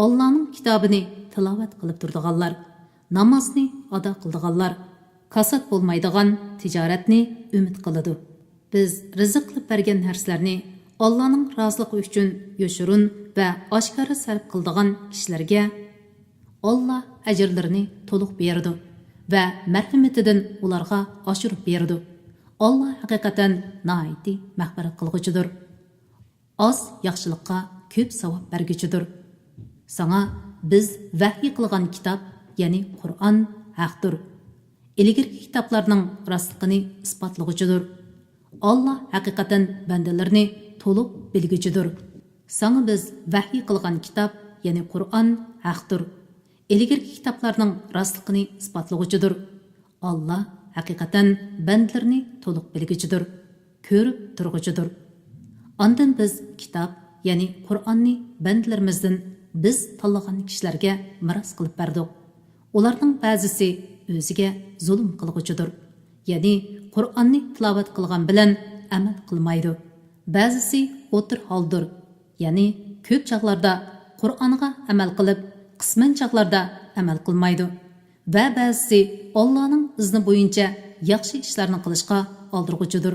Allohning kitobini tilovat qilib turdiganlar, namozni ado qildiganlar, kasat bo'lmaydigan tijoratni umid qiladi. Biz rizq qilib bergan narsalarni Allah'ның razılığı üçün yoşurun və aşkarı sərf qıldığan kişilərə Allah əcirlərini toluq berdi və mərhəmətindən onlara aşırıb berdi. Allah həqiqətən nəhayət məğfirət qılğıcıdır. Az yaxşılıqqa köp savab bərgücüdür. Sana biz vəhiy qılğan kitab, yəni Qur'an haqdır. İlgirki kitaplarının rastlıqını ispatlığıcıdır. Allah həqiqətən bəndələrini toluq bilgücüdür. Sana biz vəhiy qılğan kitab, yəni Qur'an haqdır. İlgirki kitaplarının rastlıqını ispatlığıcıdır. Allah həqiqətən bəndələrini toluq bilgücüdür. Körüb turğucudur. Ondan biz kitap, yəni Qur'anni bəndələrimizdən biz tanlagan kişilərə miras qılıb berdik. Onlarning ba'zisi o'ziga zulm qilg'uchidir. Ya'ni Qur'onni tilovat qilgan bilan amal qilmaydi. Ba'zisi o'tir holdir. Ya'ni ko'p chaqlarda Qur'onga amal qilib, qisman chaqlarda amal qilmaydi. Va ba'zisi Allohning izni bo'yicha yaxshi ishlarni qilishga oldirg'uchidir.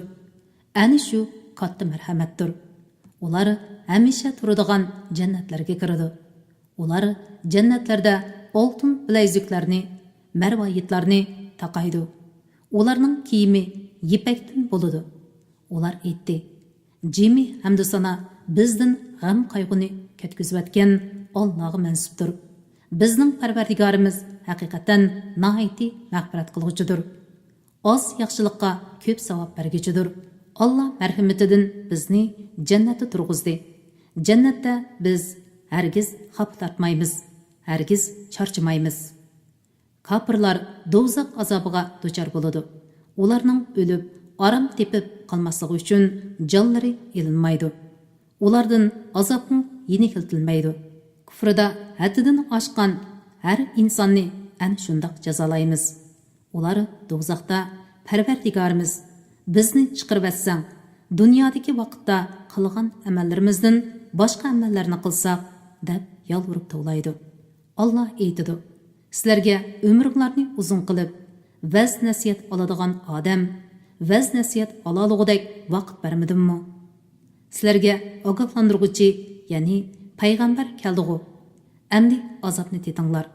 Ani shu katta marhamatdir. Ular hamisha turadigan jannatlarga kiradi. Ular jannatlarda oltin bileziklarni, marvoyitlarni taqaydi. Ularning kiyimi yipakdan bo'ladi. Ular aytdi: "Jimi hamda sana bizdan g'am qayg'uni ketkizayotgan Allohga mansubdir. Bizning Parvardigorimiz haqiqatan nihoyat mag'firat qilg'uchidir. Oz yaxshilikqa ko'p savob berguchidir. Allah marhamatidan bizni jannatda turg'izdi. Jannatda biz hargiz xaf tortmaymiz, hargiz charchamaymiz." Kafirlar dozaq azobiga duchor bo'ladi. Ularning o'lib, aram tepib qolmasligi uchun jonlari ilinmaydi. Ulardan azobning yengiltilmaydi. Kufrida haddidan oshgan har insonni ana shundoq jazolaymiz. Ular dozaqda Parvardigorimiz bizni chiqarib atsang, dunyodagi vaqtda qilgan amallarimizdan boshqa amallarni qilsak deb yolvorib tovlaydi. Allah aytadi: "Sizlarga umringlarni uzun qilib, vaz nasihat oladigan odam, vaz nasihat olalug'idek vaqt bermadimmi? Sizlarga ogohlantiruvchi, ya'ni payg'ambar keldi-ku. Endi azobni tetinglar.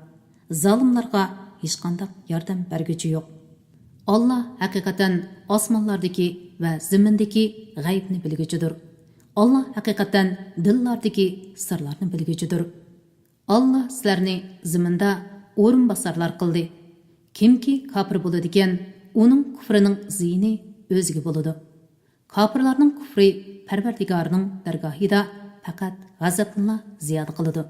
Zolimlarga hech qanday yordam berguchi yo'q." Allah haqiqatan osmonlardagi va zimindagi g'aybni bilguchidir. Allah haqiqatan dillardagi sirlarni bilguchidir. Allah sizlarni ziminda o'rin basarlar qildi. Kimki kafir bo'ladi ekan, uning kufrining ziyni o'ziga bo'ladi. Kafirlarning kufri Parvardigorning dargohida faqat g'azabni ziyoda qiladi.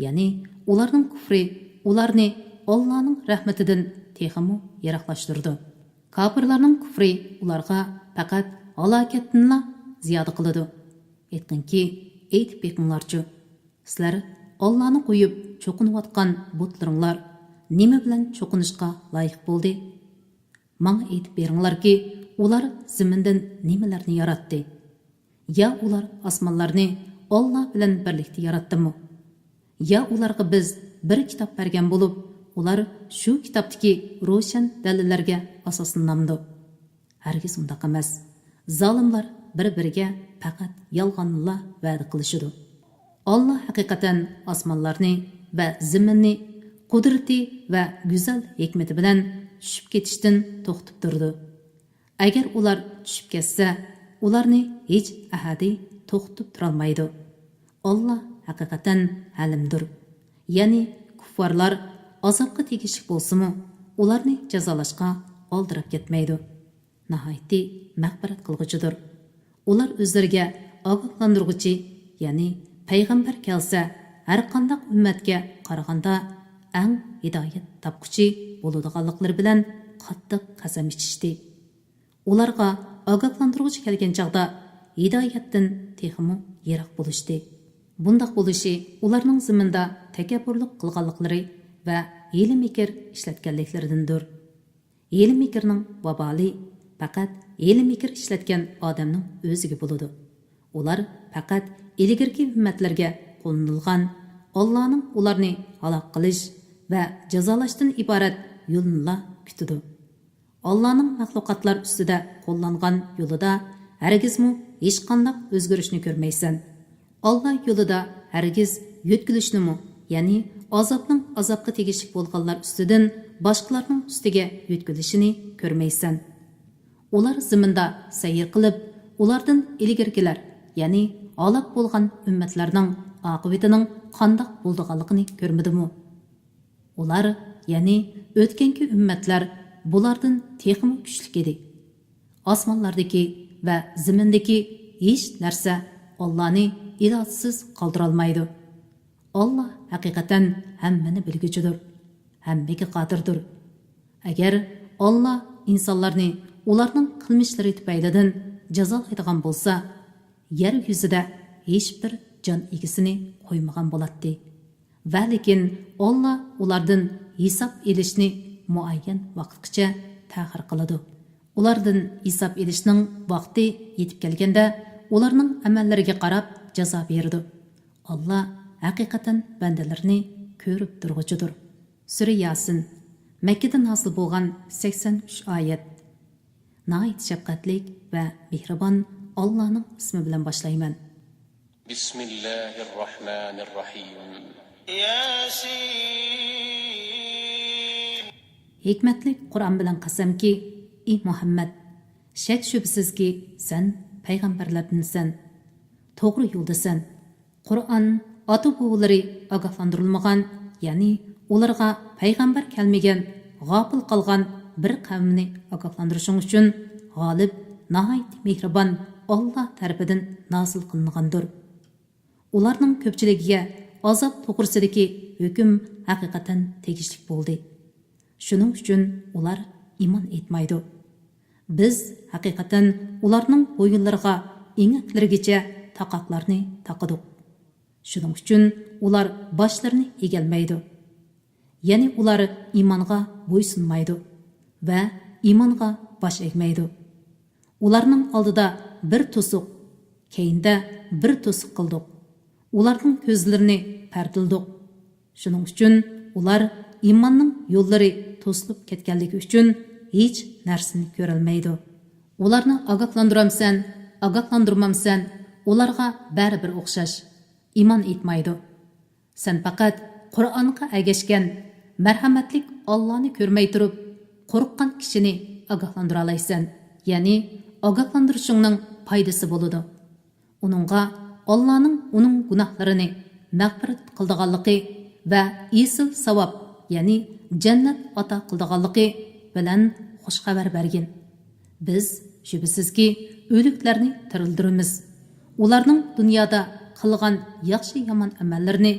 Ya'ni ularning kufri ularni Allohning rahmatidan texmu yiroqlashtirdi. Kafirlarning kufri ularga faqat halokatni ziyoda qiladi. Aytqinki, aytib beqinglarchi, sizlar Allohni qo'yib cho'qinayotgan butlaringlar nima bilan cho'qinishga loyiq bo'ldi? Menga aytib beringlarki, ular zimindan nimalarni yaratdi? Ya ular osmonlarni Alloh bilan birlikda yaratdimi? Ya ularga biz bir kitob bergan bo'lib, ular shu kitobdagi ro'shan dalillarga asoslanamdi? Hargiz undaq emas. Zolimlar bir-biriga faqat yolg'onni va'da qilishidi. Allah haqiqatan osmonlarni va zaminni qudrati va go'zal hikmati bilan tushib ketishdan to'xtab turdi. Agar ular tushib ketsa, ularni hech ahadi to'xtab tura olmaydi. Allah haqiqatan halimdir. Ya'ni kuffarlar azobga tegishli bo'lsa-mu, ularni jazolashga oldirib ketmaydi. Nihoyat mag'firat qilg'uchidir. Ular o'zlariga ogohlantiruvchi, ya'ni payg'ambar kelsa, har qanday ummatga qaraganda eng hidoyat topquchi bo'ladiganliklari bilan qattiq qasam ichishdi. Ularga ogohlantiruvchi kelgan chaqda hidoyatdan texmu yiroq bo'lishdi. Bundaq bo'lishi ularning ziminda takabburlik qilganliklari va hiyla-mikr ishlatganliklaridandir. Hiyla-mikrning vaboli faqat hiyla-mikr ishlatgan odamning o'ziga bo'ladi. Ular faqat ilgirki ummatlarga qo'llanilgan Allohning ularni halok qilish va jazolashdan iborat yo'lni kutadi. Allohning mahluqotlar ustida qo'llangan yo'lida hargizmi hech qanday o'zgarishni ko'rmaysan. Alloh yo'lida hargiz yo'tkilishni, ya'ni azobning azobga tegishli bo'lganlar ustidan boshqalarning ustiga yo'tkilishini ko'rmaysan. Ular ziminda sayr qilib, ulardan ilgirkilar, ya'ni halok bo'lgan ummatlarning oqibatining qandoq bo'lganligini ko'rmadimi? Ular, ya'ni o'tganki ummatlar bulardan texmi kuchli edi. Osmonlardagi va zimindagi hech narsa Allohni ilojsiz qoldira olmaydi. Allah haqiqatan hammani bilguchidir, hammaga qodirdir. Agar Allah insonlarni ularning qilmishlari tufaylidan jazolaydigan bo'lsa, yer yuzida hech bir jon egisini qo'ymagan bo'ladi. Va lekin Allah ulardan hisob elishni muayyan vaqtgacha ta'xir qiladi. Ulardan hisob elishning vaqti yetib kelganda, ularning amallariga qarab jazo beradi. Allah haqiqatan bandalarni ko'rib turg'uchidir. Sura Yasin, Makkada nozil bo'lgan 83 oyat. Nəhayət şəfqətlik və mehribon Allah'ın ismi bilan başlayman. Bismillahirrahmanirrahim. Yasin. Hikmetlik Kur'an bilan qasamki, ey Muhammad, şək şübhəsizki sen peyğəmbərlərdinsən, to'g'ri yo'ldasan. Qur'on ota-boboları ogohlantirilmagan, ya'ni ularga payg'ambar kelmagan, g'ofil qolgan bir qavmni ogohlantirishing uchun g'olib, nihoyat mehribon Alloh tarafidan nozil qilingandir. Ularning ko'pchiligiga azob to'g'risidagi hukm haqiqatan tegishli bo'ldi. Shuning uchun ular iymon etmaydi. Biz haqiqatan ularning bo'yinlariga ingiklarigacha taqoqlarni taqadik. Shuning uchun ular boshlarini egalmaydi. Ya'ni ular iymonga bo'ysunmaydi va iymonga bosh egmaydi. Ularning oldida bir to'siq, keyinda bir to'siq qildik. Ularning ko'zlarini pardildik. Shuning uchun ular iymonning yo'llari to'silib ketganligi uchun hech narsani ko'ra olmaydi. Ularni ogohlantirmamsan, ularga baribir o'xshash. Iymon etmaydi. Sen faqat Qur'onga agashgan, marhamatlik Allohni ko'rmay turib, qo'rqqan kishini ogohlantira olaysan. Ya'ni ogohlantirishingning foydasi bo'ladi. Uningga Allohning uning gunohlarini mag'firat qildiganligi va esil savob, ya'ni jannat ata qildiganligi bilan xush xabar bergin. Biz shubhisizki o'liklarni tirildiramiz. Ularning dunyoda qilgan yaxshi yomon amallarini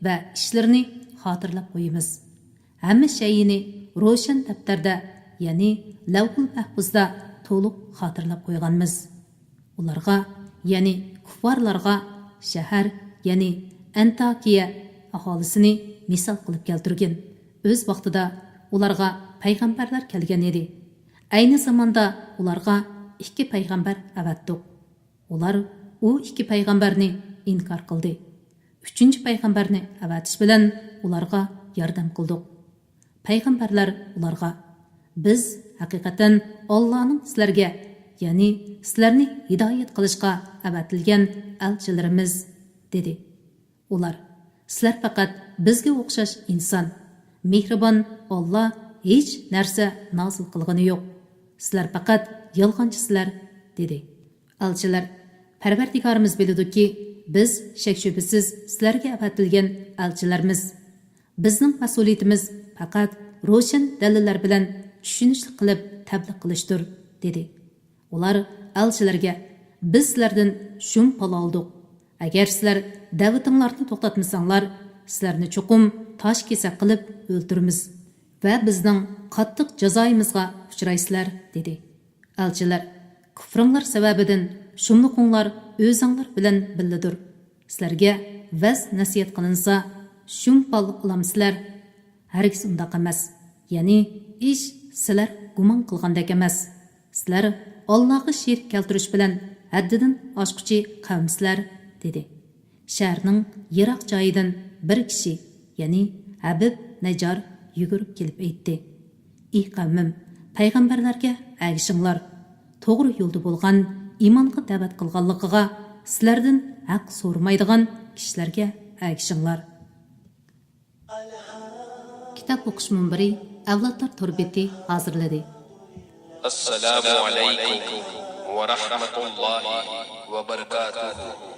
va ishlarini xotirlab qo'yamiz. Hamma shayini ro'shan daftarda, ya'ni lavhul mahfuzda to'liq xotirlab qo'yganmiz. Ularga, ya'ni kuffarlarga shahar, ya'ni Antakiya aholisini misol qilib keltirgan. O'z vaqtida ularga payg'ambarlar kelgan edi. Ayni zamonda ularga 2 payg'ambar avatdik. Ular u 2 payg'ambarni inkor qildi. 3-chi payg'ambarni avatish bilan ularga yordam qildik. Payg'ambarlar ularga: "Biz haqiqatan Allohning sizlarga, ya'ni sizlarni hidoyat qilishga avatilgan elchilarimiz" dedi. Ular: "Sizlar faqat bizga o'xshash inson. Mehribon Alloh hech narsa nozil qilgani yo'q. Sizlar faqat yolg'onchisizlar" dedi. Elchilar: "Parvardigorimiz biludiki, biz shak shubhasiz sizlarga avatilgan elchilarimiz. Bizning mas'uliyatimiz faqat ro'shan dalillar bilan tushunishli qilib tabliq qilishdir" dedi. Ular elchilarga: "Biz sizlardan shum pul oldik. Agar sizlar da'vatinglarni to'xtatmasanglar, sizlarni cho'qim tosh kesak qilib o'ldiramiz va bizning qattiq jazoimizga uchraysizlar" dedi. Elchilar: "Kufringlar sababidan shumliqinglar o'zinglar bilan billadir. Sizlarga vaz nasihat qilinsa, shum pul olamsizlar. Hargiz undaq emas. Ya'ni ish sizlar gumon qilgandek emas. Sizlar Allohga shirk keltirish bilan haddidan oshquchi qavmsizlar" dedi. Shaharning yiroq joyidan bir kishi, ya'ni Habib Najjar yugurib kelib aytdi: "Ey qavmim, payg'ambarlarga agishinglar. To'g'ri yo'lda bo'lgan imonga da'vat qilganligiga sizlardan haq so'ramaydigan kishilarga agishinglar. Kitob o'qish munbiri avlodlar turbeti hozirladi. Assalomu alaykum va rahmatullohi va barakatuh.